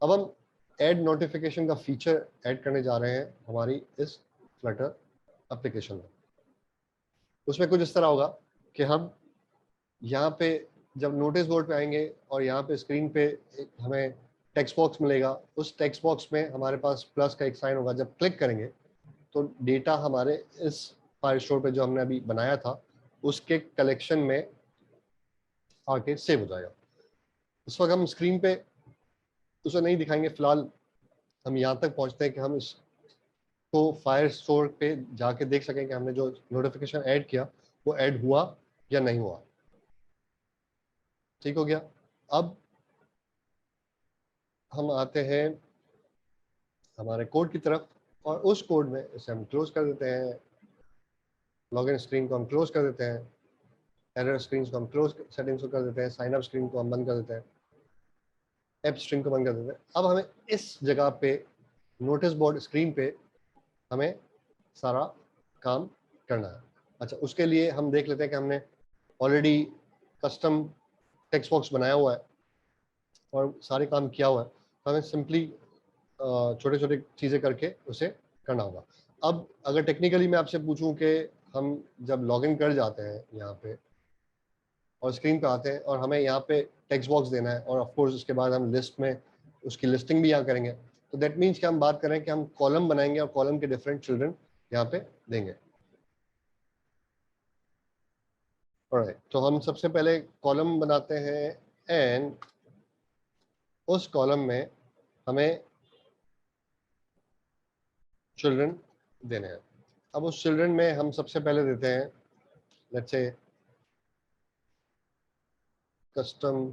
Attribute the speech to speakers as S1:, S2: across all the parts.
S1: अब हम add notification का फीचर ऐड करने जा रहे हैं हमारी इस फ्लटर एप्लीकेशन में। उसमें कुछ इस तरह होगा कि हम यहाँ पे जब नोटिस बोर्ड पे आएंगे और यहाँ पे स्क्रीन पे हमें टेक्स्ट बॉक्स मिलेगा, उस टेक्स्ट बॉक्स में हमारे पास प्लस का एक साइन होगा। जब क्लिक करेंगे तो डेटा हमारे इस फाइल स्टोर पे जो हमने अभी बनाया था उसके कलेक्शन में आके सेव हो जाएगा। इस वक्त हम स्क्रीन पे उसे नहीं दिखाएंगे, फिलहाल हम यहाँ तक पहुँचते हैं कि हम इसको फाइल स्टोर पे जाके देख सकें कि हमने जो नोटिफिकेशन ऐड किया वो ऐड हुआ या नहीं हुआ। ठीक हो गया। अब हम आते हैं हमारे कोड की तरफ और उस कोड में इसे हम क्लोज कर देते हैं। लॉगिन स्क्रीन को हम क्लोज कर देते हैं, एरर स्क्रीन को हम क्लोज सेटिंग्स को कर देते हैं, साइन अप स्क्रीन को हम बंद कर देते हैं, ऐप स्ट्रिंग को बंद कर देते हैं। अब हमें इस जगह पे नोटिस बोर्ड स्क्रीन पे हमें सारा काम करना है। अच्छा, उसके लिए हम देख लेते हैं कि हमने ऑलरेडी कस्टम टेक्स्ट बॉक्स बनाया हुआ है और सारे काम किया हुआ है, तो हमें सिंपली छोटे छोटे चीज़ें करके उसे करना होगा। अब अगर टेक्निकली मैं आपसे पूछूं कि हम जब लॉगिन कर जाते हैं यहाँ पे और स्क्रीन पे आते हैं और हमें यहाँ पे टेक्स्ट बॉक्स देना है और ऑफ कोर्स उसके बाद हम लिस्ट में उसकी लिस्टिंग भी यहाँ करेंगे, तो दैट मीन्स कि हम बात करें कि हम कॉलम बनाएंगे और कॉलम के डिफरेंट चिल्ड्रन यहाँ पे देंगे। ऑलराइट, तो हम सबसे पहले कॉलम बनाते हैं एंड उस कॉलम में हमें चिल्ड्रन देने हैं। अब उस चिल्ड्रन में हम सबसे पहले देते हैं let's say custom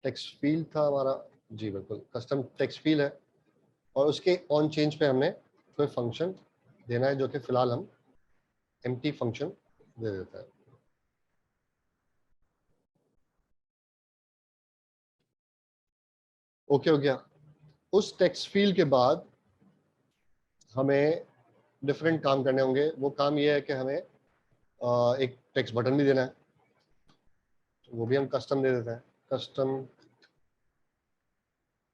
S1: text field था हमारा। जी बिल्कुल, कस्टम टेक्स्ट फील्ड है और उसके ऑन चेंज पे हमने कोई फंक्शन देना है जो कि फिलहाल हम एम्प्टी फंक्शन दे देता है। ओके हो गया। उस टेक्स्ट फील्ड के बाद हमें डिफरेंट काम करने होंगे। वो काम ये है कि हमें एक टेक्स्ट बटन भी देना है, तो वो भी हम कस्टम दे देते हैं, कस्टम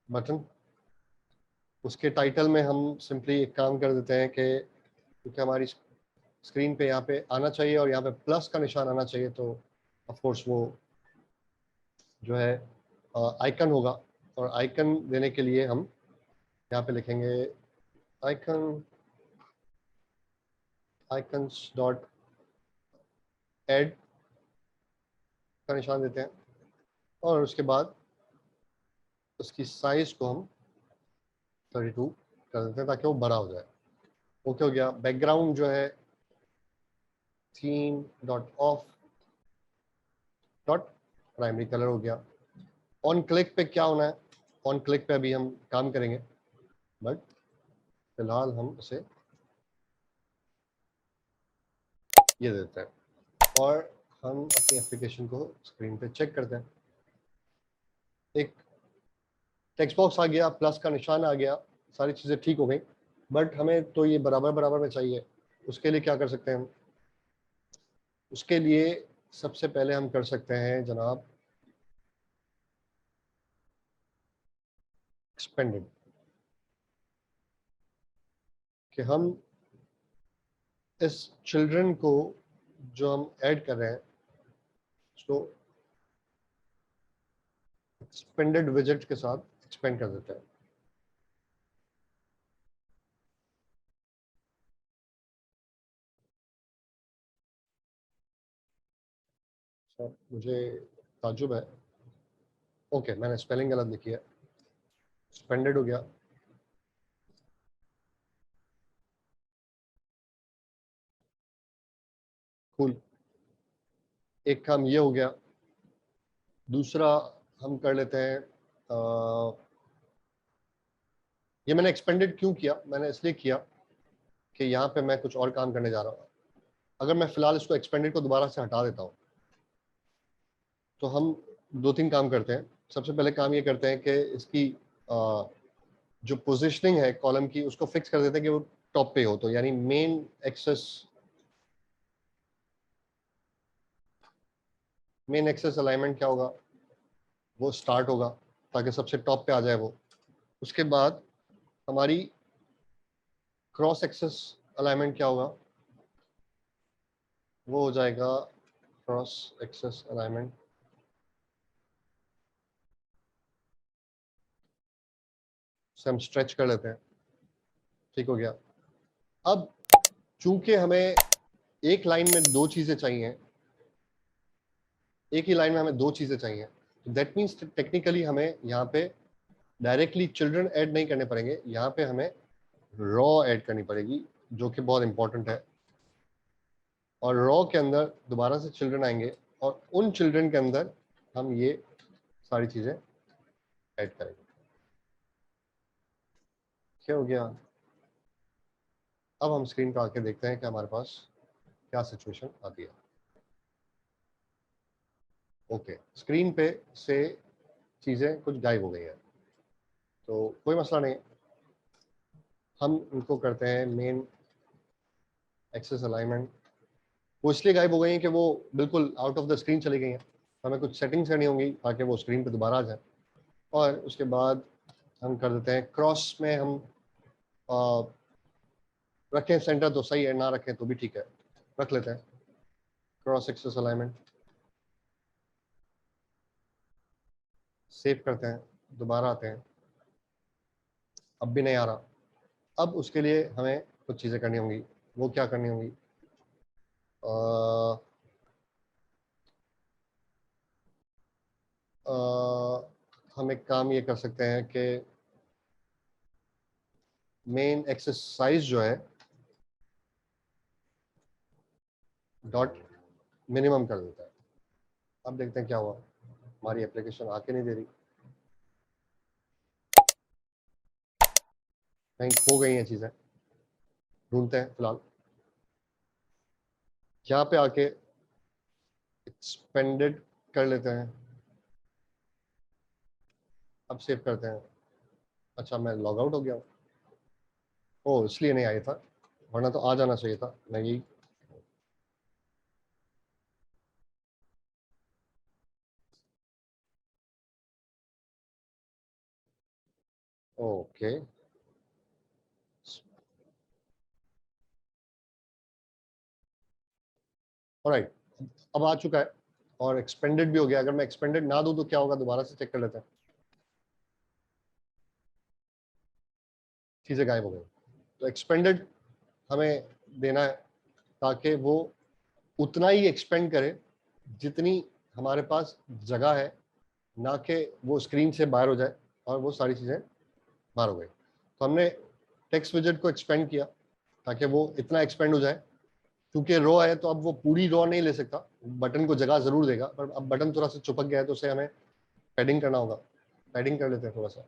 S1: बटन। उसके टाइटल में हम सिंपली एक काम कर देते हैं कि क्योंकि हमारी स्क्रीन पे यहाँ पे आना चाहिए और यहाँ पे प्लस का निशान आना चाहिए, तो ऑफ कोर्स वो जो है आइकन होगा। और आइकन देने के लिए हम यहाँ पे लिखेंगे आइकन आइकन्स डॉट एड का निशान देते हैं और उसके बाद उसकी साइज को हम 32 कर देते हैं ताकि वो बड़ा हो जाए। ओके हो गया। बैकग्राउंड जो है theme dot of dot primary colour हो गया। ऑन क्लिक पे क्या होना है, ऑन क्लिक पे अभी हम काम करेंगे, बट फिलहाल हम इसे ये देते हैं और हम अपनी एप्लीकेशन को स्क्रीन पे चेक करते हैं। एक टेक्स्ट बॉक्स आ गया, प्लस का निशान आ गया, सारी चीज़ें ठीक हो गई, बट हमें तो ये बराबर बराबर में चाहिए। उसके लिए क्या कर सकते हैं हम? उसके लिए सबसे पहले हम कर सकते हैं जनाब एक्सपेंडेड, कि हम इस चिल्ड्रन को जो हम ऐड कर रहे हैं उसको एक्सपेंडेड विजेट के साथ एक्सपेंड कर देते हैं। सर मुझे ताजुब है, ओके मैंने स्पेलिंग गलत लिखी है, एक्सपेंडेड हो गया। कूल, एक काम ये हो गया। दूसरा हम कर लेते हैं ये मैंने एक्सपेंडेड क्यों किया, मैंने इसलिए किया कि यहाँ पे मैं कुछ और काम करने जा रहा हूँ। अगर मैं फिलहाल इसको एक्सपेंडेड को दोबारा से हटा देता हूँ तो हम दो तीन काम करते हैं। सबसे पहले काम ये करते हैं कि इसकी जो पोजिशनिंग है कॉलम की उसको फिक्स कर देते हैं कि वो टॉप पे हो, तो यानी main axis main axis alignment क्या होगा, वो स्टार्ट होगा ताकि सबसे टॉप पे आ जाए वो। उसके बाद हमारी क्रॉस एक्सेस अलाइनमेंट क्या होगा, वो हो जाएगा क्रॉस एक्सेस अलाइनमेंट से हम स्ट्रेच कर लेते हैं। ठीक हो गया। अब चूंकि हमें एक लाइन में दो चीजें चाहिए, एक ही लाइन में हमें दो चीजें चाहिए, तो दैट मीन्स टेक्निकली हमें यहाँ पे डायरेक्टली चिल्ड्रन ऐड नहीं करने पड़ेंगे, यहाँ पे हमें रॉ ऐड करनी पड़ेगी, जो कि बहुत इंपॉर्टेंट है। और रॉ के अंदर दोबारा से चिल्ड्रन आएंगे और उन चिल्ड्रन के अंदर हम ये सारी चीजें ऐड करेंगे। क्या हो गया। अब हम स्क्रीन पर आके देखते हैं कि हमारे पास क्या सिचुएशन आती है। ओके, स्क्रीन पे से चीजें कुछ गायब हो गई हैं, तो कोई मसला नहीं। हम इनको करते हैं मेन एक्सेस अलाइनमेंट। वो इसलिए गायब हो गई हैं कि वो बिल्कुल आउट ऑफ द स्क्रीन चली गई हैं, हमें कुछ सेटिंग्स करनी होंगी ताकि वो स्क्रीन पे दोबारा आ जाए। और उसके बाद हम कर देते हैं क्रॉस में हम रखें सेंटर तो सही है, ना रखें तो भी ठीक है, रख लेते हैं क्रॉस एक्सेस अलाइनमेंट। सेव करते हैं, दोबारा आते हैं, अब भी नहीं आ रहा। अब उसके लिए हमें कुछ चीज़ें करनी होंगी। वो क्या करनी होंगी, हम एक काम ये कर सकते हैं कि मेन एक्सरसाइज जो है डॉट मिनिमम कर देता है। अब देखते हैं क्या हुआ, हमारी एप्लीकेशन आके नहीं दे रही, कहीं खो गई हैं चीज़ें, ढूंढते हैं फिलहाल। यहाँ पे आके एक्सपेंडेड कर लेते हैं, अब सेव करते हैं। अच्छा, मैं लॉग आउट हो गया हूँ, ओ इसलिए नहीं आया था, वरना तो आ जाना चाहिए था। मैं यही ओके ऑलराइट, अब आ चुका है और एक्सपेंडेड भी हो गया। अगर मैं एक्सपेंडेड ना दूं तो क्या होगा, दोबारा से चेक कर लेते हैं। चीज़ें गायब हो गई, तो एक्सपेंडेड हमें देना है ताकि वो उतना ही एक्सपेंड करे जितनी हमारे पास जगह है, ना कि वो स्क्रीन से बाहर हो जाए और वो सारी चीज़ें बाहर हो गई। तो हमने टेक्स्ट विजेट को एक्सपेंड किया ताकि वो इतना एक्सपेंड हो जाए। क्योंकि रो है तो अब वो पूरी रो नहीं ले सकता, बटन को जगह जरूर देगा, पर अब बटन थोड़ा सा चिपक गया है तो उसे हमें पैडिंग करना होगा। पैडिंग कर लेते हैं थोड़ा सा,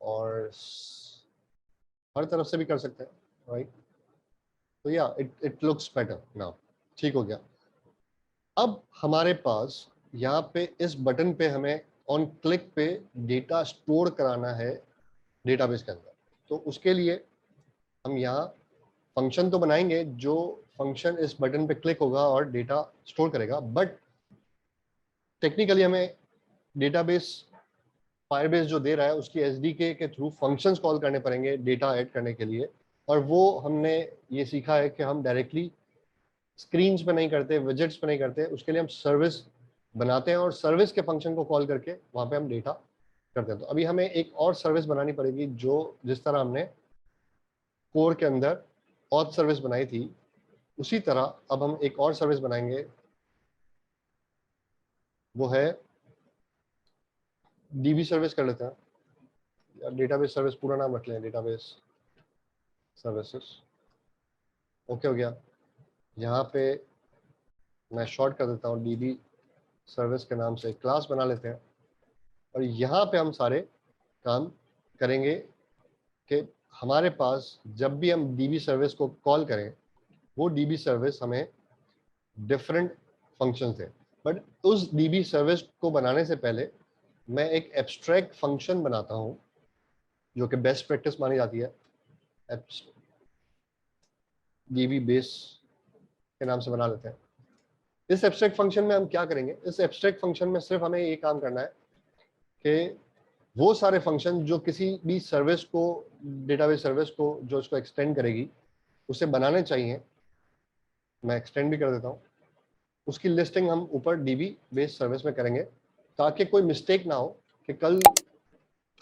S1: और हर तरफ से भी कर सकते हैं, राइट। तो या it it looks better now. ठीक हो गया। अब हमारे पास यहाँ पे इस बटन पे हमें ऑन क्लिक पे डेटा स्टोर कराना है डेटाबेस के अंदर। तो उसके लिए हम यहाँ फंक्शन तो बनाएंगे जो फंक्शन इस बटन पे क्लिक होगा और डेटा स्टोर करेगा, बट टेक्निकली हमें डेटाबेस फायरबेस जो दे रहा है उसकी एसडीके के थ्रू फंक्शंस कॉल करने पड़ेंगे डेटा ऐड करने के लिए। और वो हमने ये सीखा है कि हम डायरेक्टली स्क्रीन्स पे नहीं करते, विजेट्स पे नहीं करते, उसके लिए हम सर्विस बनाते हैं और सर्विस के फंक्शन को कॉल करके वहाँ पे हम डेटा करते हैं। तो अभी हमें एक और सर्विस बनानी पड़ेगी, जो जिस तरह हमने कोर के अंदर ऑथ सर्विस बनाई थी, उसी तरह अब हम एक और सर्विस बनाएंगे। वो है डीबी सर्विस कर लेते हैं, या डेटाबेस सर्विस पूरा नाम रख लें, डेटाबेस सर्विसेज। ओके हो गया। यहाँ पे मैं शॉर्ट कर देता हूँ, डीबी सर्विस के नाम से क्लास बना लेते हैं। और यहाँ पे हम सारे काम करेंगे कि हमारे पास जब भी हम डीबी सर्विस को कॉल करें, वो डीबी सर्विस हमें डिफरेंट फंक्शंस है। बट उस डीबी सर्विस को बनाने से पहले मैं एक एब्स्ट्रैक्ट फंक्शन बनाता हूँ, जो कि बेस्ट प्रैक्टिस मानी जाती है, डीबी बेस के नाम से बना लेते हैं। इस एब्स्ट्रैक्ट फंक्शन में हम क्या करेंगे, इस एब्स्ट्रैक्ट फंक्शन में सिर्फ हमें ये काम करना है कि वो सारे फंक्शन जो किसी भी सर्विस को, डेटाबेस सर्विस को जो इसको एक्सटेंड करेगी, उसे बनाने चाहिए, मैं एक्सटेंड भी कर देता हूँ, उसकी लिस्टिंग हम ऊपर डीबी बेस सर्विस में करेंगे, ताकि कोई मिस्टेक ना हो कि कल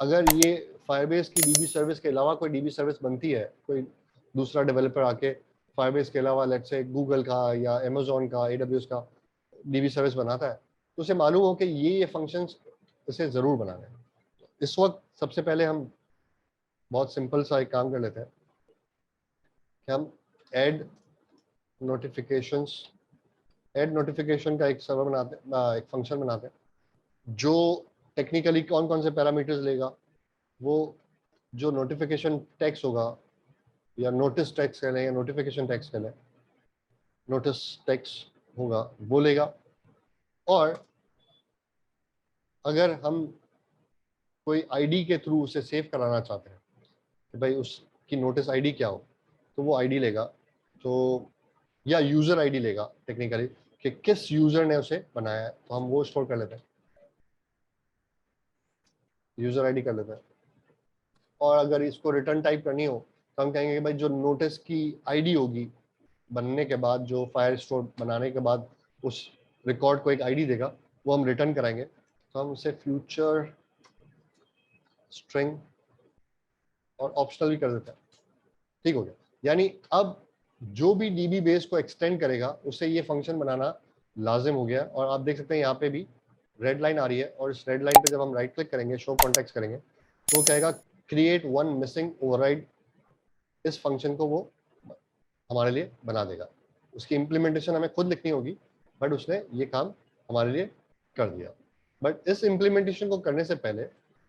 S1: अगर ये फायरबेस की डीबी सर्विस के अलावा कोई डीबी सर्विस बनती है, कोई दूसरा डेवलपर आके फायरबेस के अलावा लेट्स से गूगल का या अमेजोन का, एडब्ल्यूएस का डीबी सर्विस बनाता है, तो उसे मालूम हो कि ये फंक्शंस इसे ज़रूर बनाने हैं। इस वक्त सबसे पहले हम बहुत सिंपल सा एक काम कर लेते हैं कि हम ऐड नोटिफिकेशन का एक सर्वर बनाते हैं, एक फंक्शन बनाते हैं जो टेक्निकली कौन कौन से पैरामीटर्स लेगा, वो जो नोटिफिकेशन टेक्स्ट होगा या नोटिस टेक्स्ट कह लें या नोटिफिकेशन टेक्स्ट कह लें, नोटिस टेक्स्ट होगा वो लेगा। और अगर हम कोई आईडी के थ्रू उसे सेव कराना चाहते हैं कि भाई उसकी नोटिस आईडी क्या हो, तो वो आईडी लेगा, तो या यूजर आईडी लेगा टेक्निकली कि किस यूजर ने उसे बनाया है, तो हम वो स्टोर कर लेते हैं, यूजर आईडी कर लेते हैं। और अगर इसको रिटर्न टाइप करनी हो तो हम कहेंगे कि भाई जो नोटिस की आईडी होगी बनने के बाद, जो फायर स्टोर बनाने के बाद उस रिकॉर्ड को एक आईडी देगा, वो हम रिटर्न कराएंगे, तो हम उसे फ्यूचर स्ट्रिंग और ऑप्शनल भी कर देते हैं। ठीक हो गया। यानी अब जो भी डीबी बेस को एक्सटेंड करेगा उसे ये फंक्शन बनाना लाजिम हो गया। और आप देख सकते हैं यहाँ पे भी रेड लाइन आ रही है, और इस रेड लाइन पे जब हम राइट क्लिक करेंगे, शो कॉन्टेक्स्ट करेंगे, तो कहेगा क्रिएट वन मिसिंग ओवरराइड। इस फंक्शन को वो हमारे लिए बना देगा। उसकी इम्प्लीमेंटेशन हमें खुद लिखनी होगी, बट उसने ये काम हमारे लिए कर दिया। बट इस इम्प्लीमेंटेशन को करने से पहले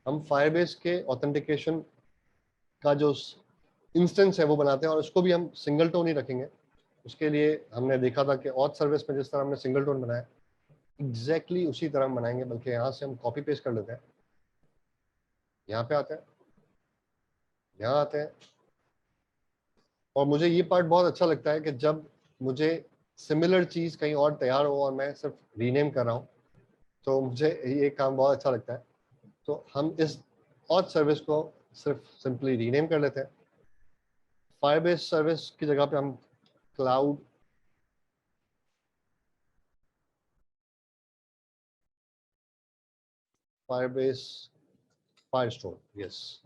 S1: हम फायरबेस के ऑथेंटिकेशन का जो इंस्टेंस है वो बनाते हैं, और उसको भी हम सिंगल टोन ही रखेंगे। उसके लिए हमने देखा था कि ऑथ सर्विस में जिस तरह हमने सिंगल टोन बनाया, एग्जैक्टली उसी तरह हम बनाएंगे, बल्कि यहाँ से हम कॉपी पेस्ट कर लेते हैं, यहाँ पे आते हैं, यहाँ आते हैं। और मुझे ये पार्ट बहुत अच्छा लगता है कि जब मुझे सिमिलर चीज़ कहीं और तैयार हो और मैं सिर्फ रीनेम कर रहा हूँ, तो मुझे ये काम बहुत अच्छा लगता है। तो हम इस ऑथ सर्विस को सिर्फ सिंपली रीनेम कर लेते हैं। फायरबेस सर्विस की जगह पे हम क्लाउड फायरबेस फायरस्टोर, यस,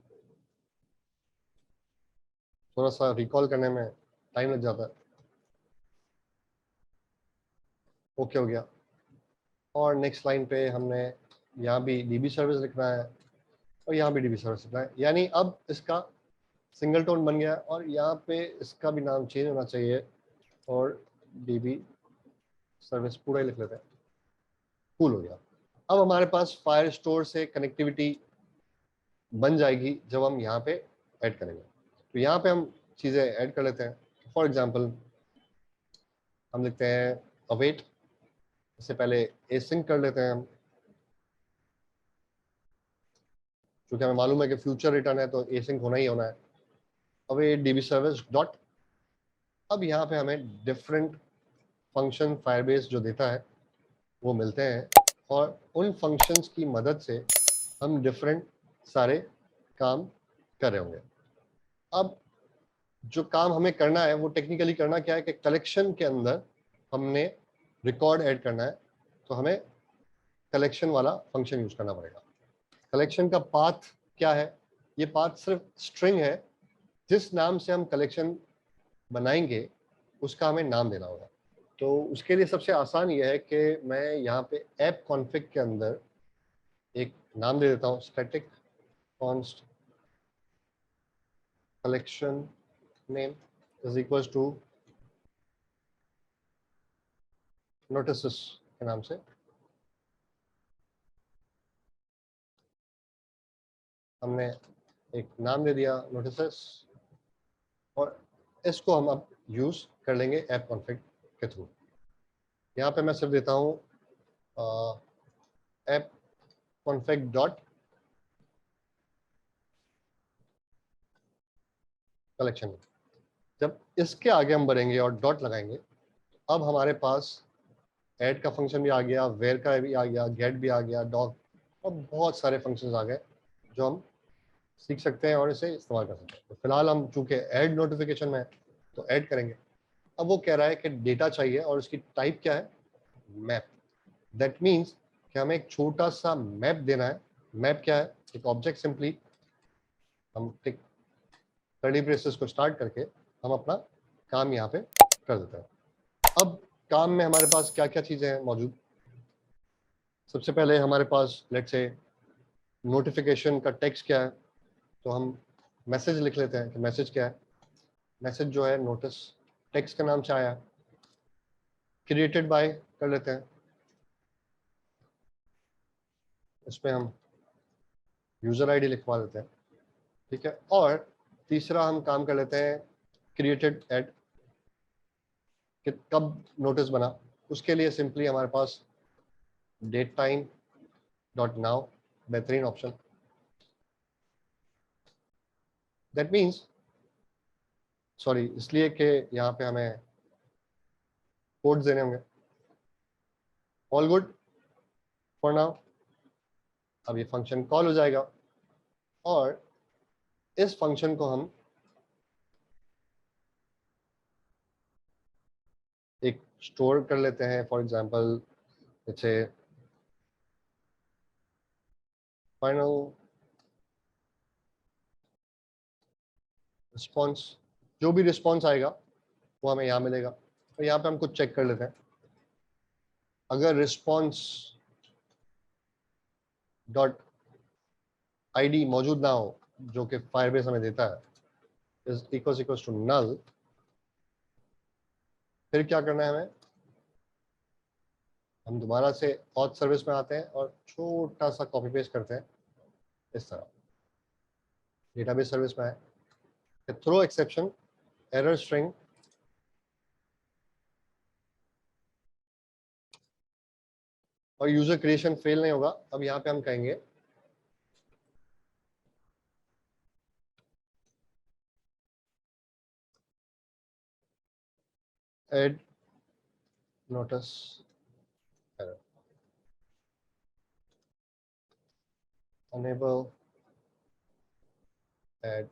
S1: थोड़ा सा रिकॉल करने में टाइम लग जाता है। ओके हो गया। और नेक्स्ट लाइन पे हमने यहाँ भी डीबी सर्विस लिखना है और यहाँ भी डीबी सर्विस लिखना है। यानी अब इसका सिंगल टोन बन गया, और यहाँ पे इसका भी नाम चेंज होना चाहिए, और डीबी सर्विस पूरा ही लिख लेते हैं। कूल हो गया। अब हमारे पास फायर स्टोर से कनेक्टिविटी बन जाएगी जब हम यहाँ पे ऐड करेंगे। तो यहाँ पे हम चीज़ें ऐड कर लेते हैं। फॉर एग्जाम्पल हम लिखते हैं अवेट, इससे पहले एसिंक कर लेते हैं हम, क्योंकि हमें मालूम है कि फ्यूचर रिटर्न है तो एसिंक होना ही होना है। अवेट डीबी सर्विस डॉट, अब यहाँ पे हमें डिफरेंट फंक्शन फायरबेस जो देता है वो मिलते हैं, और उन फंक्शंस की मदद से हम डिफरेंट सारे काम कर रहे होंगे। अब जो काम हमें करना है वो टेक्निकली करना क्या है कि कलेक्शन के अंदर हमने रिकॉर्ड ऐड करना है, तो हमें कलेक्शन वाला फंक्शन यूज करना पड़ेगा। कलेक्शन का पाथ क्या है? ये पाथ सिर्फ स्ट्रिंग है, जिस नाम से हम कलेक्शन बनाएंगे उसका हमें नाम देना होगा। तो उसके लिए सबसे आसान ये है कि मैं यहाँ पे ऐप कॉन्फ़िग के अंदर एक नाम दे देता हूँ, static const collection name is equal to notices के नाम से हमने एक नाम दे दिया नोटिसेस, और इसको हम अब यूज कर लेंगे ऐप कॉन्फ़िग के थ्रू। यहाँ पे मैं सिर्फ देता हूँ ऐप कॉन्फ़िग डॉट कलेक्शन। जब इसके आगे हम बढ़ेंगे और डॉट लगाएंगे, अब हमारे पास ऐड का फंक्शन भी आ गया, वेयर का भी आ गया, गेट भी आ गया, डॉग, और बहुत सारे फंक्शंस आ गए जो हम सीख सकते हैं और इसे इस्तेमाल कर सकते हैं। तो फिलहाल हम चूंकि ऐड नोटिफिकेशन में है तो ऐड करेंगे। अब वो कह रहा है कि डेटा चाहिए और उसकी टाइप क्या है, मैप। दैट मीन्स कि हमें एक छोटा सा मैप देना है। मैप क्या है, एक ऑब्जेक्ट सिंपली हम कर्ली ब्रेसेस को स्टार्ट करके हम अपना काम यहाँ पे कर देते हैं। अब काम में हमारे पास क्या क्या चीजें हैं मौजूद। सबसे पहले हमारे पास लेट्स से नोटिफिकेशन का टेक्स्ट क्या है, तो हम मैसेज लिख लेते हैं कि मैसेज क्या है। मैसेज जो है नोटिस टेक्स्ट का नाम से आया, क्रिएटेड बाय कर लेते हैं, इसमें हम यूजर आईडी लिखवा लेते हैं, ठीक है। और तीसरा हम काम कर लेते हैं क्रिएटेड एट, कि कब नोटिस बना, उसके लिए सिंपली हमारे पास डेट टाइम डॉट नाउ, बेहतरीन ऑप्शन। दैट मीन्स सॉरी, इसलिए कि यहाँ पे हमें कोड्स देने होंगे। All good for now. अब ये फंक्शन कॉल हो जाएगा और इस फंक्शन को हम एक स्टोर कर लेते हैं। फॉर एग्जांपल जैसे फाइनल रिस्पॉन्स, जो भी रिस्पॉन्स आएगा वो हमें यहाँ मिलेगा। और यहाँ पे हम कुछ चेक कर लेते हैं। अगर रिस्पॉन्स डॉट आईडी मौजूद ना हो, जो कि फायरबेस हमें देता है, इज इक्वल्स टू नल, फिर क्या करना है हमें, हम दोबारा से ऑथ सर्विस में आते हैं और छोटा सा कॉपी पेस्ट करते हैं इस तरह, डेटाबेस सर्विस में आए, थ्रो एक्सेप्शन एरर स्ट्रिंग, और यूजर क्रिएशन फेल नहीं होगा। अब यहाँ पे हम कहेंगे add notice error, enable add,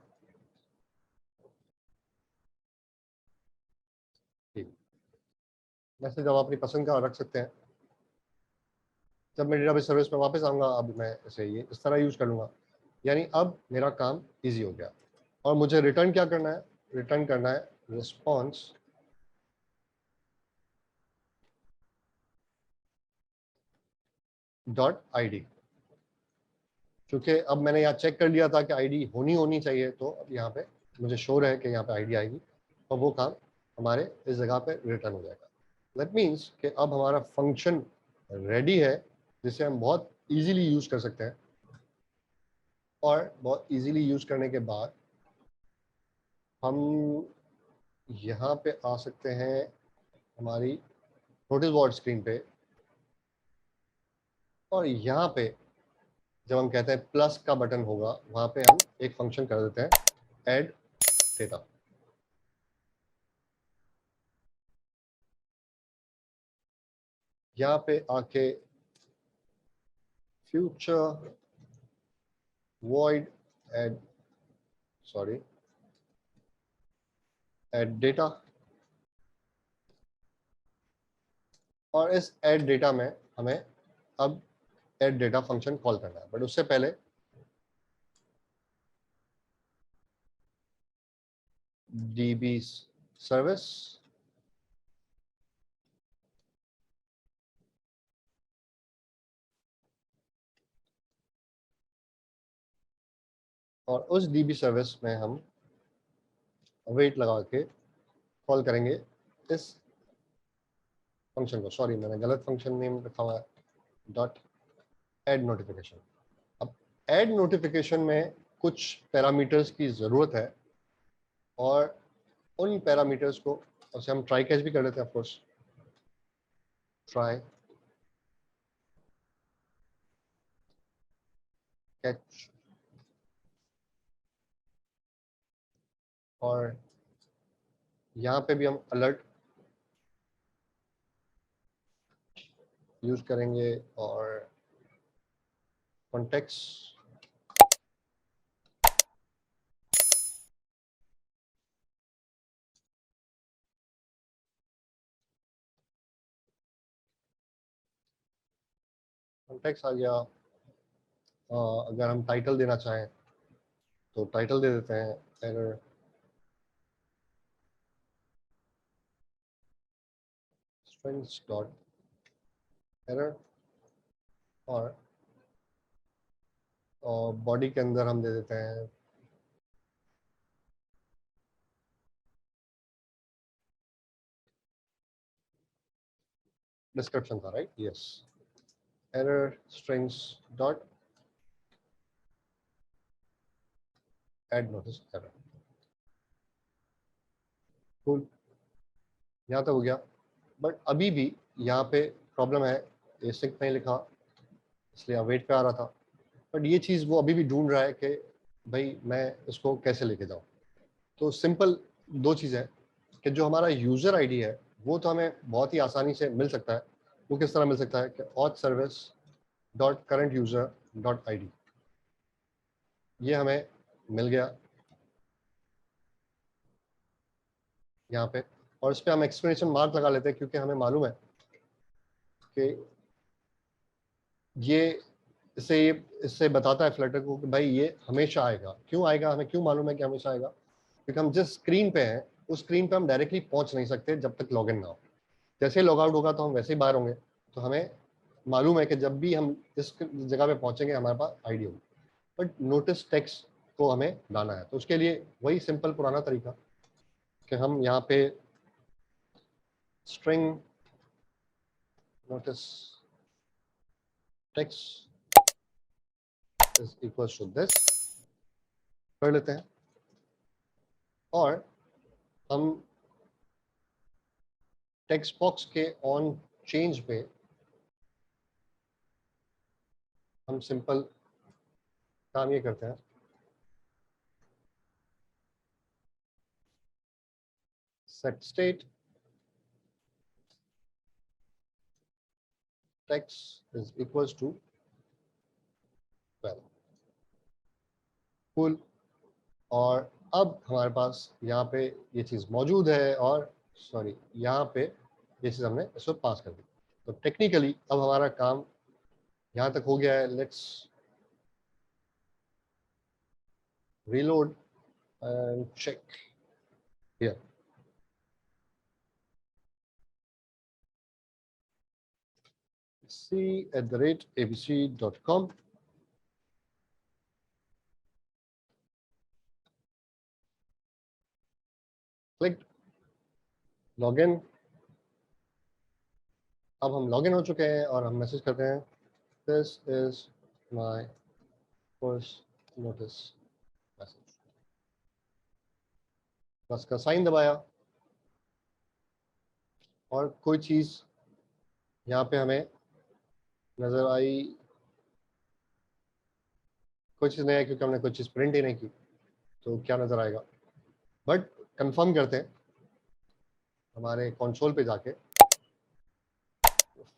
S1: message आप अपनी पसंद का रख सकते हैं। जब मैं डेटाबेस सर्विस में वापस आऊंगा, अब मैं इसे ये इस तरह यूज कर लूंगा, यानी अब मेरा काम इजी हो गया। और मुझे रिटर्न क्या करना है, रिटर्न करना है रिस्पॉन्स डॉट आईडी, क्योंकि अब मैंने यहाँ चेक कर लिया था कि आईडी होनी होनी चाहिए, तो अब यहाँ पे मुझे श्योर है कि यहाँ पे आईडी आएगी और वो काम हमारे इस जगह पे रिटर्न हो जाएगा। दैट मीन्स कि अब हमारा फंक्शन रेडी है, जिसे हम बहुत इजीली यूज कर सकते हैं। और बहुत इजीली यूज करने के बाद हम यहाँ पे आ सकते हैं हमारी नोटिस बोर्ड स्क्रीन पे, और यहाँ पे जब हम कहते हैं प्लस का बटन होगा, वहां पे हम एक फंक्शन कर देते हैं ऐड डेटा। यहाँ पे आके future void add, sorry, add data, और इस ऐड डेटा में हमें अब ऐड डेटा फंक्शन कॉल करना है। बट उससे पहले db सर्विस, और उस db सर्विस में हम वेट लगा के कॉल करेंगे इस फंक्शन को। सॉरी, मैंने गलत फंक्शन नेम रखा हुआ है, डॉट ऐड नोटिफिकेशन। अब ऐड नोटिफिकेशन में कुछ पैरामीटर्स की ज़रूरत है, और उन पैरामीटर्स को उसे हम ट्राई कैच भी कर लेते हैं। ऑफकोर्स ट्राई कैच, और यहाँ पे भी हम अलर्ट यूज करेंगे और कॉन्टेक्स्ट कॉन्टेक्स्ट आ गया। अगर हम टाइटल देना चाहें तो टाइटल दे देते हैं एरर स्ट्रिंग्स डॉट एरर, और बॉडी के अंदर हम दे देते हैं डिस्क्रिप्शन था, right? Yes, error strings dot add notice error. Cool, यहाँ तक हो गया। बट अभी भी यहाँ पे प्रॉब्लम है, एसिंक नहीं लिखा, इसलिए अवेट पे आ रहा था। बट ये चीज़ वो अभी भी ढूंढ रहा है कि भाई मैं इसको कैसे लेके जाऊँ। तो सिंपल दो चीज़ है कि जो हमारा यूज़र आईडी है वो तो हमें बहुत ही आसानी से मिल सकता है। वो किस तरह मिल सकता है कि auth service dot current user dot I D, ये हमें मिल गया यहाँ पे। और इस पर हम एक्सप्लेनेशन मार्क लगा लेते हैं क्योंकि हमें मालूम है कि ये इससे बताता है फ्लटर को कि भाई ये हमेशा आएगा। क्यों आएगा, हमें क्यों मालूम है कि हमेशा आएगा? क्योंकि हम जिस स्क्रीन पे हैं उस स्क्रीन पे हम डायरेक्टली पहुंच नहीं सकते जब तक लॉगिन ना हो। जैसे ही लॉग आउट होगा तो हम वैसे ही बाहर होंगे। तो हमें मालूम है कि जब भी हम इस जगह पे पहुंचेंगे हमारे पास आईडी होगी। बट नोटिस टेक्स्ट को हमें लाना है, तो उसके लिए वही सिंपल पुराना तरीका कि हम यहाँ पे string notice text is equal to this कर लेते हैं, और हम टेक्स्ट बॉक्स के ऑन चेंज पे हम सिंपल काम ये करते हैं, set state text is equal to 12। Cool. और अब हमारे पास यहाँ पे ये चीज़ मौजूद है, और सॉरी यहाँ पे ये चीज़ हमने इसको पास कर दी। तो टेक्निकली अब हमारा काम यहाँ तक हो गया है। Let's reload and check here. c@abc.com, click login. अब हम लॉगिन हो चुके हैं और हम मैसेज करते हैं this is my first notice message. Plus का साइन दबाया, और कोई चीज़ यहाँ पे हमें नज़र आई, कोई चीज़ नहीं है क्योंकि हमने कोई चीज़ प्रिंट ही नहीं की। तो क्या नज़र आएगा? बट कंफर्म करते हैं हमारे कंसोल पे जाके,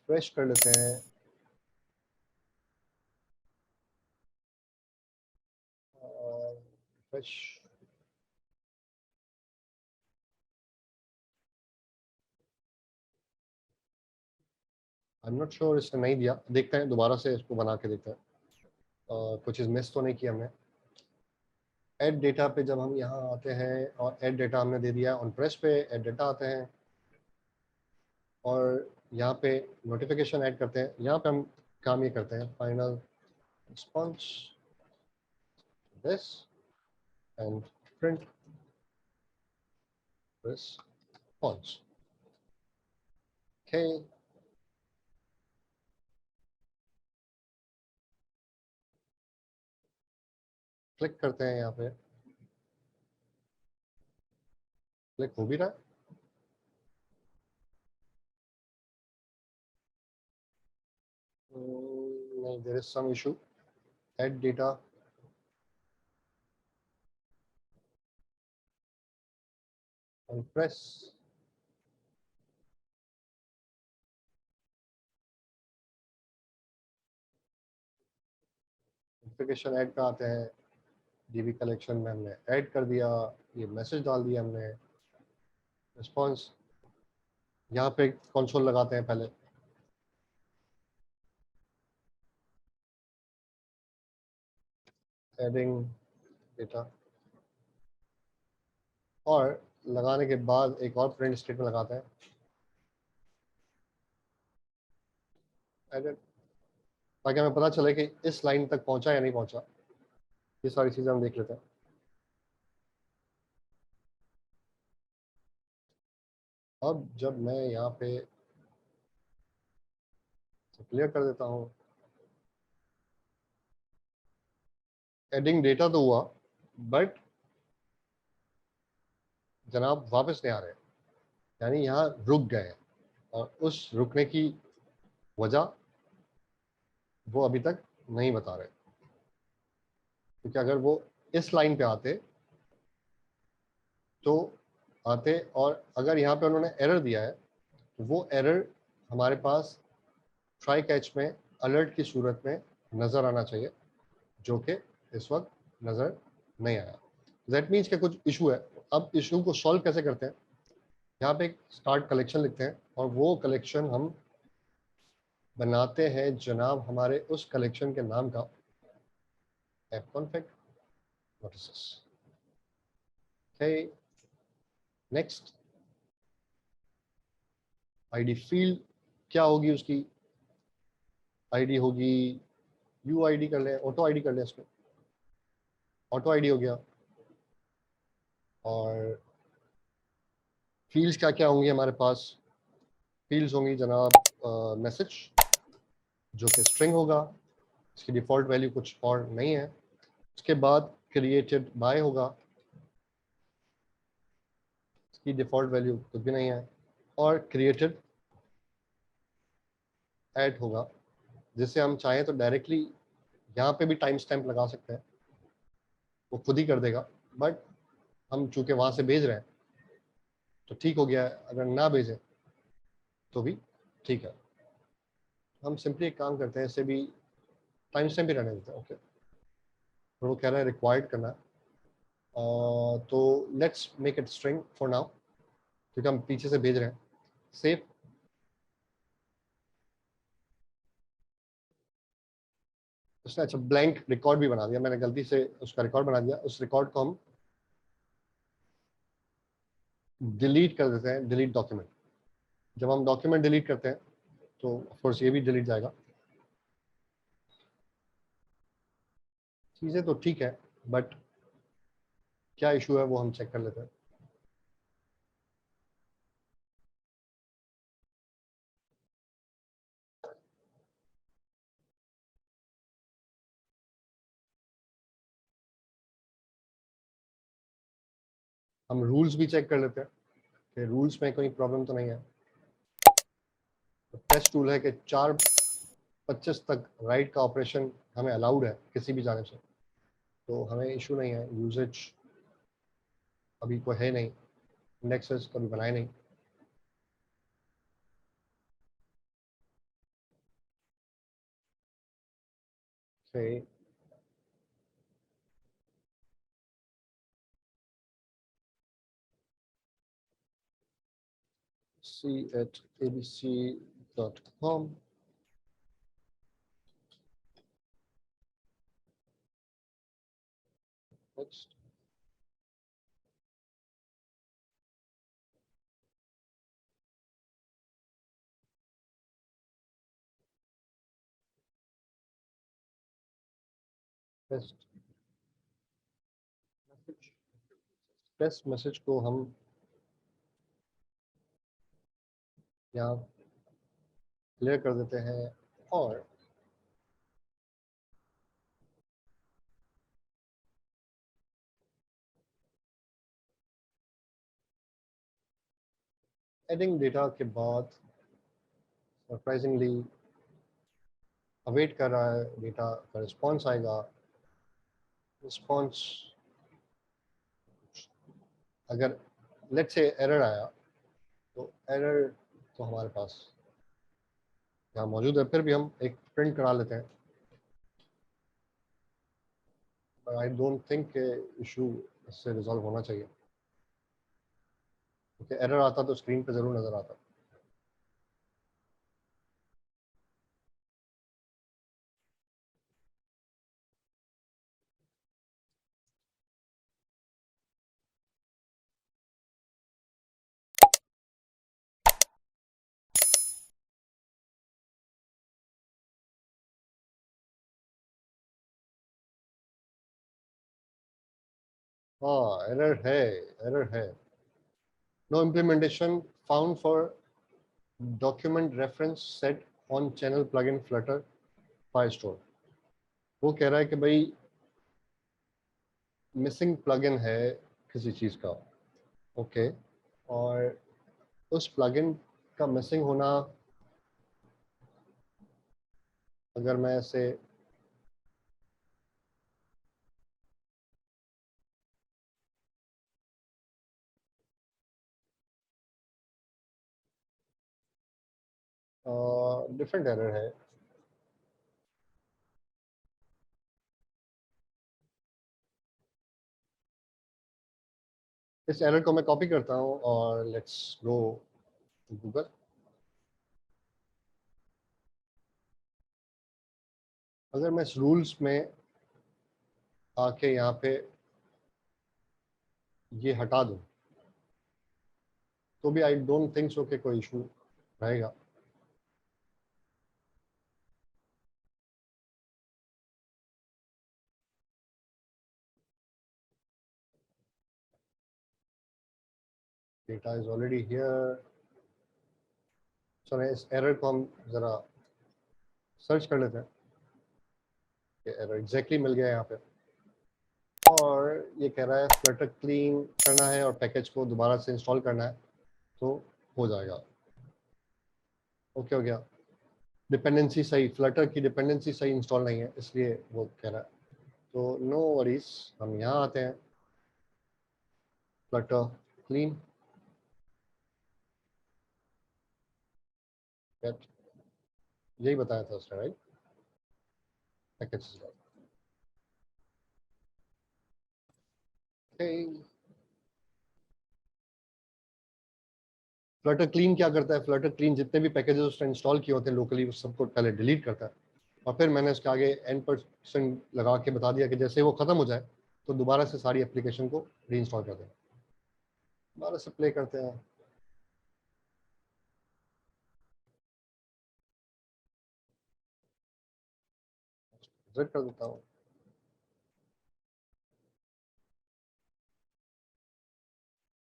S1: फ्रेश कर लेते हैं। Fresh, I am not sure इसने नहीं दिया, देखते हैं दोबारा से इसको बना के देखते हैं। कुछ चीज़ मिस तो नहीं किया हमने। ऐड डेटा पे जब हम यहाँ आते हैं और ऐड डेटा हमने दे दिया ऑन प्रेस पे, ऐड डेटा आते हैं और यहाँ पे नोटिफिकेशन ऐड करते हैं। यहाँ पे हम काम ये करते हैं, final response this and print response. Okay, click करते हैं यहाँ पे, क्लिक हो भी रहा है। नहीं, there is some issue. Add data, on press notification add पे आते हैं, डीबी कलेक्शन में हमने ऐड कर दिया, ये मैसेज डाल दिया हमने, रिस्पॉन्स यहाँ पे कंसोल लगाते हैं पहले, एडिंग डेटा, और लगाने के बाद एक और प्रिंट स्टेटमेंट लगाते हैं, एडिट, ताकि हमें पता चले कि इस लाइन तक पहुंचा या नहीं पहुंचा। ये सारी चीज़ें हम देख लेते हैं। अब जब मैं यहाँ पे क्लियर कर देता हूँ, एडिंग डेटा तो हुआ, बट जनाब वापस नहीं आ रहे, यानी यहाँ रुक गए हैं, और उस रुकने की वजह वो अभी तक नहीं बता रहे, क्योंकि अगर वो इस लाइन पे आते तो आते, और अगर यहाँ पे उन्होंने एरर दिया है तो वो एरर हमारे पास ट्राई कैच में अलर्ट की सूरत में नज़र आना चाहिए, जो कि इस वक्त नज़र नहीं आया। दैट मीन्स कि कुछ इशू है। अब इशू को सॉल्व कैसे करते हैं, यहाँ पे एक स्टार्ट कलेक्शन लिखते हैं, और वो कलेक्शन हम बनाते हैं जनाब हमारे उस कलेक्शन के नाम का app config notices. Next, ID field क्या होगी, उसकी आईडी होगी यू आईडी कर लें, ऑटो आईडी कर लें, इसको ऑटो आईडी हो गया। और फील्ड्स क्या क्या होंगी हमारे पास, फील्ड्स होंगी जनाब मैसेज, जो कि स्ट्रिंग होगा, इसकी डिफ़ॉल्ट वैल्यू कुछ और नहीं है। उसके बाद क्रिएटेड बाय होगा, इसकी डिफ़ॉल्ट वैल्यू कुछ भी नहीं है। और क्रिएटेड ऐड होगा, जिसे हम चाहें तो डायरेक्टली यहाँ पे भी टाइम स्टैम्प लगा सकते हैं, वो खुद ही कर देगा, बट हम चूंकि वहाँ से भेज रहे हैं तो ठीक हो गया है, अगर ना भेजें तो भी ठीक है। हम सिंपली एक काम करते हैं, इससे भी टाइम स्टैम्प भी रहने देते हैं। ओके, और वो कह रहा है रिक्वायर्ड करना है, तो let's make it string for now, क्योंकि हम पीछे से भेज रहे हैं। सेव, उसने अच्छा ब्लैंक रिकॉर्ड भी बना दिया, मैंने गलती से उसका रिकॉर्ड बना दिया, उस रिकॉर्ड को हम डिलीट कर देते हैं, डिलीट डॉक्यूमेंट। जब हम डॉक्यूमेंट डिलीट करते हैं तो ऑफकोर्स ये भी डिलीट जाएगा। चीज़ें तो ठीक है, बट क्या इशू है वो हम चेक कर लेते हैं। हम रूल्स भी चेक कर लेते हैं कि रूल्स में कोई प्रॉब्लम तो नहीं है। तो टेस्ट टूल है कि 4:25 तक राइट का ऑपरेशन हमें अलाउड है किसी भी जाने से, तो हमें इशू नहीं है। यूजेज अभी कोई है नहीं, इंडेक्सेस कभी बनाए नहीं। से c@abc.com, next, test message, test message को हम यहाँ क्लियर कर देते हैं, और एडिंग डेटा के बाद सरप्राइजिंगली अवेट कर रहा है, डेटा का रिस्पॉन्स आएगा। रिस्पॉन्स अगर लेट्स से एरर आया, तो एरर तो हमारे पास यहाँ मौजूद है, फिर भी हम एक प्रिंट करा लेते हैं। आई डोंट थिंक इशू इससे रिजॉल्व होना चाहिए, क्योंकि एरर आता तो स्क्रीन पे ज़रूर नज़र आता। हाँ एरर है, एरर है। No implementation found for document reference set on channel plugin Flutter Firestore. वो कह रहा है कि भाई मिसिंग प्लगइन है किसी चीज़ का, ओके, और उस प्लगइन का मिसिंग होना, अगर मैं इसे डिफरेंट एरर है। इस एरर को मैं कॉपी करता हूँ और लेट्स गो गूगल। अगर मैं इस रूल्स में आके यहाँ पे ये हटा दूँ तो भी आई डोंट थिंक सो कि कोई इशू रहेगा। Data is already here. चलो इस एरर को हम ज़रा सर्च कर लेते हैं। ये एरर एग्जैक्टली मिल गया यहाँ पे, और ये कह रहा है फ्लटर क्लीन करना है और पैकेज को दोबारा से इंस्टॉल करना है तो हो जाएगा। ओके हो गया। डिपेंडेंसी सही, फ्लटर की डिपेंडेंसी सही इंस्टॉल नहीं है इसलिए वो कह रहा है, तो नो वरीज। हम यहाँ आते हैं, फ्लटर क्लीन गेट, यही बताया था उसने राइट, पैकेज। फ्लटर क्लीन क्या करता है, फ्लटर क्लीन जितने भी पैकेजेस उसने इंस्टॉल किए होते हैं लोकली उस सबको पहले डिलीट करता है, और फिर मैंने उसके आगे n% लगा के बता दिया कि जैसे वो ख़त्म हो जाए तो दोबारा से सारी एप्लीकेशन को री इंस्टॉल कर दें। दोबारा से प्ले करते हैं। विजिट कर देता हूँ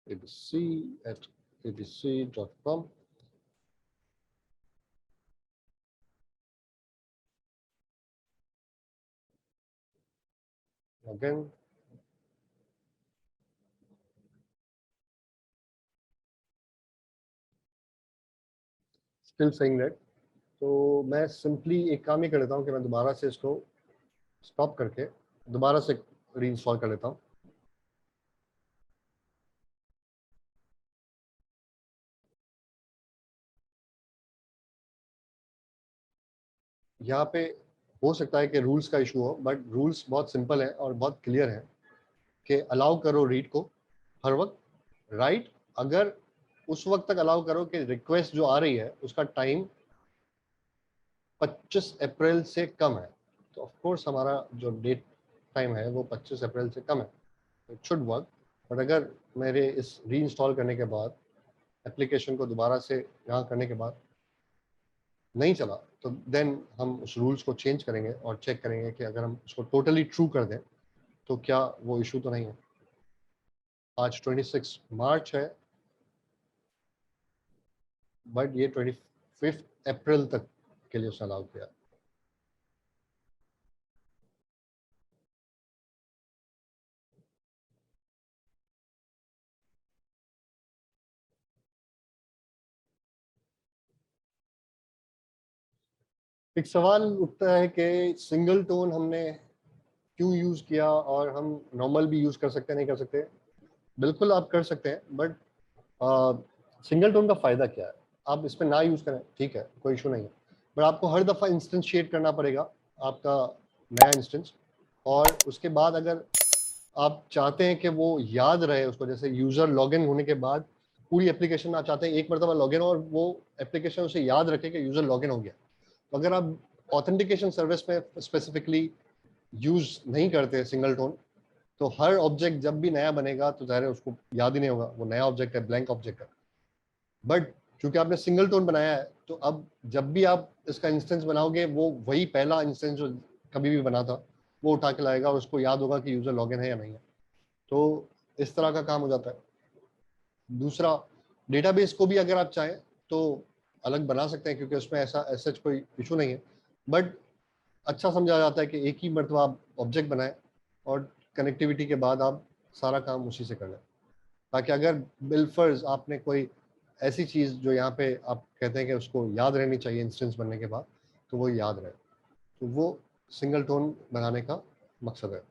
S1: abc@abc.com। Again still saying that, तो मैं सिंपली एक काम ही कर लेता हूँ कि मैं दोबारा से इसको स्टॉप करके दोबारा से री इंस्टॉल कर लेता हूँ। यहाँ पे हो सकता है कि रूल्स का इशू हो, बट रूल्स बहुत सिंपल है और बहुत क्लियर है कि अलाउ करो रीड को हर वक्त, राइट अगर उस वक्त तक अलाउ करो कि रिक्वेस्ट जो आ रही है उसका टाइम 25 अप्रैल से कम है, तो ऑफ कोर्स हमारा जो डेट टाइम है वो 25 अप्रैल से कम है, इट शुड वर्क। बट अगर मेरे इस री इंस्टॉल करने के बाद एप्लीकेशन को दोबारा से यहाँ करने के बाद नहीं चला तो देन हम उस रूल्स को चेंज करेंगे और चेक करेंगे कि अगर हम उसको टोटली ट्रू कर दें तो क्या वो इशू तो नहीं है। आज 26 मार्च है, बट ये 25 अप्रैल तक के लिए उसने अलाउ किया। एक सवाल उठता है कि सिंगल टोन हमने क्यों यूज़ किया और हम नॉर्मल भी यूज़ कर सकते हैं नहीं कर सकते। बिल्कुल आप कर सकते हैं, बट सिंगल टोन का फ़ायदा क्या है, आप इस पर ना यूज़ करें ठीक है कोई इशू नहीं है, बट आपको हर दफ़ा इंस्टेंशिएट करना पड़ेगा आपका नया इंस्टेंस, और उसके बाद अगर आप चाहते हैं कि वो याद रहे उसको, जैसे यूजर लॉगिन होने के बाद पूरी एप्लीकेशन आप चाहते हैं एक मरतबा लॉगिन और वो एप्लीकेशन उसे याद रखे कि यूजर लॉगिन हो गया, तो अगर आप ऑथेंटिकेशन सर्विस में स्पेसिफिकली यूज नहीं करते सिंगल टोन, तो हर ऑब्जेक्ट जब भी नया बनेगा तो ज़ाहिर है उसको याद ही नहीं होगा, वो नया ऑब्जेक्ट है, ब्लैंक ऑब्जेक्ट है। बट क्योंकि आपने सिंगल टोन बनाया है, तो अब जब भी आप इसका इंस्टेंस बनाओगे, वो वही पहला इंस्टेंस जो कभी भी बना था वो उठा के लाएगा और उसको याद होगा कि यूजर लॉगिन है या नहीं है। तो इस तरह का काम हो जाता है। दूसरा, डेटाबेस को भी अगर आप चाहें तो अलग बना सकते हैं, क्योंकि उसमें ऐसा सच कोई इशू नहीं है। बट अच्छा समझा जाता है कि एक ही मरतबा आप ऑब्जेक्ट बनाएं और कनेक्टिविटी के बाद आप सारा काम उसी से कर लें, ताकि अगर बिलफर्ज आपने कोई ऐसी चीज़ जो यहाँ पे आप कहते हैं कि उसको याद रहनी चाहिए इंस्टेंस बनने के बाद, तो वो याद रहे। तो वो सिंगल टोन बनाने का मकसद है।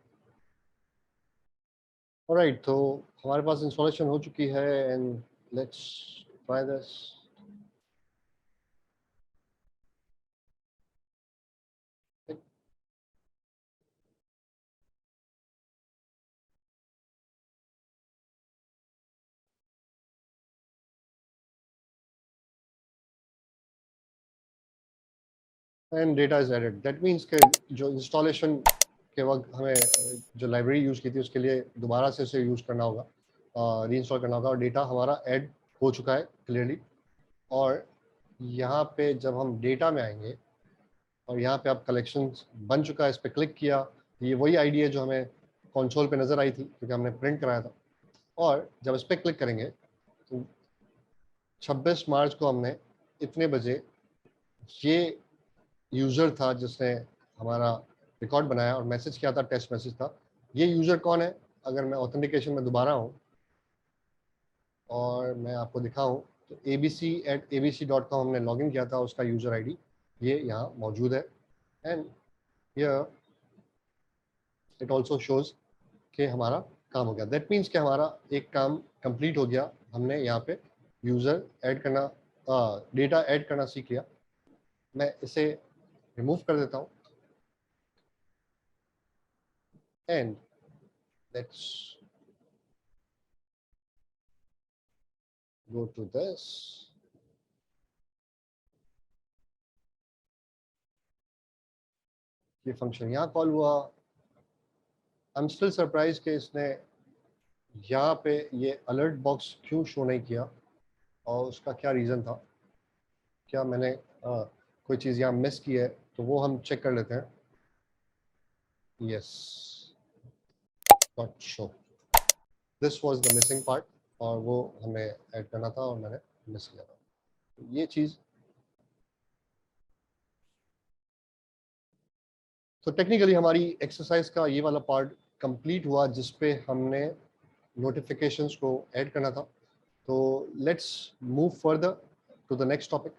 S1: ऑलराइट, तो हमारे पास इंस्टॉलेशन हो चुकी है and let's try this. And data is added, that means के जो इंस्टॉलेशन के वक्त हमें जो लाइब्रेरी यूज़ की थी उसके लिए दोबारा से उसे यूज़ करना होगा, री इंस्टॉल करना होगा, और डेटा हमारा ऐड हो चुका है क्लियरली। और यहाँ पे जब हम डेटा में आएंगे और यहाँ पे आप कलेक्शन बन चुका है, इस पर क्लिक किया, ये वही आईडी है जो हमें कंसोल पे नज़र आई थी क्योंकि हमने प्रिंट कराया था। और जब इस पर क्लिक करेंगे तो 26 मार्च को हमने इतने बजे, ये यूज़र था जिसने हमारा रिकॉर्ड बनाया और मैसेज किया था, टेस्ट मैसेज था। ये यूज़र कौन है? अगर मैं ऑथेंटिकेशन में दोबारा हूँ और मैं आपको दिखाऊँ, तो abc@abc.com हमने लॉगिन किया था, उसका यूज़र आईडी ये यहाँ मौजूद है। And here it also shows कि हमारा काम हो गया। दैट मीन्स कि हमारा एक काम कंप्लीट हो गया। हमने यहाँ पे यूज़र ऐड करना, डेटा ऐड करना सीख लिया। मैं इसे रिमूव कर देता हूँ and let's go to this. ये फंक्शन यहाँ कॉल हुआ। आई एम स्टिल सरप्राइज कि इसने यहाँ पे ये अलर्ट बॉक्स क्यों शो नहीं किया और उसका क्या रीज़न था। क्या मैंने कोई चीज़ यहाँ मिस की है, तो वो हम चेक कर लेते हैं। Yes, not show, this was the missing part, और वो हमें ऐड करना था और मैंने मिस किया था। ये चीज़ तो टेक्निकली हमारी एक्सरसाइज का ये वाला पार्ट कंप्लीट हुआ, जिसपे हमने नोटिफिकेशंस को ऐड करना था। तो let's move further to the next topic.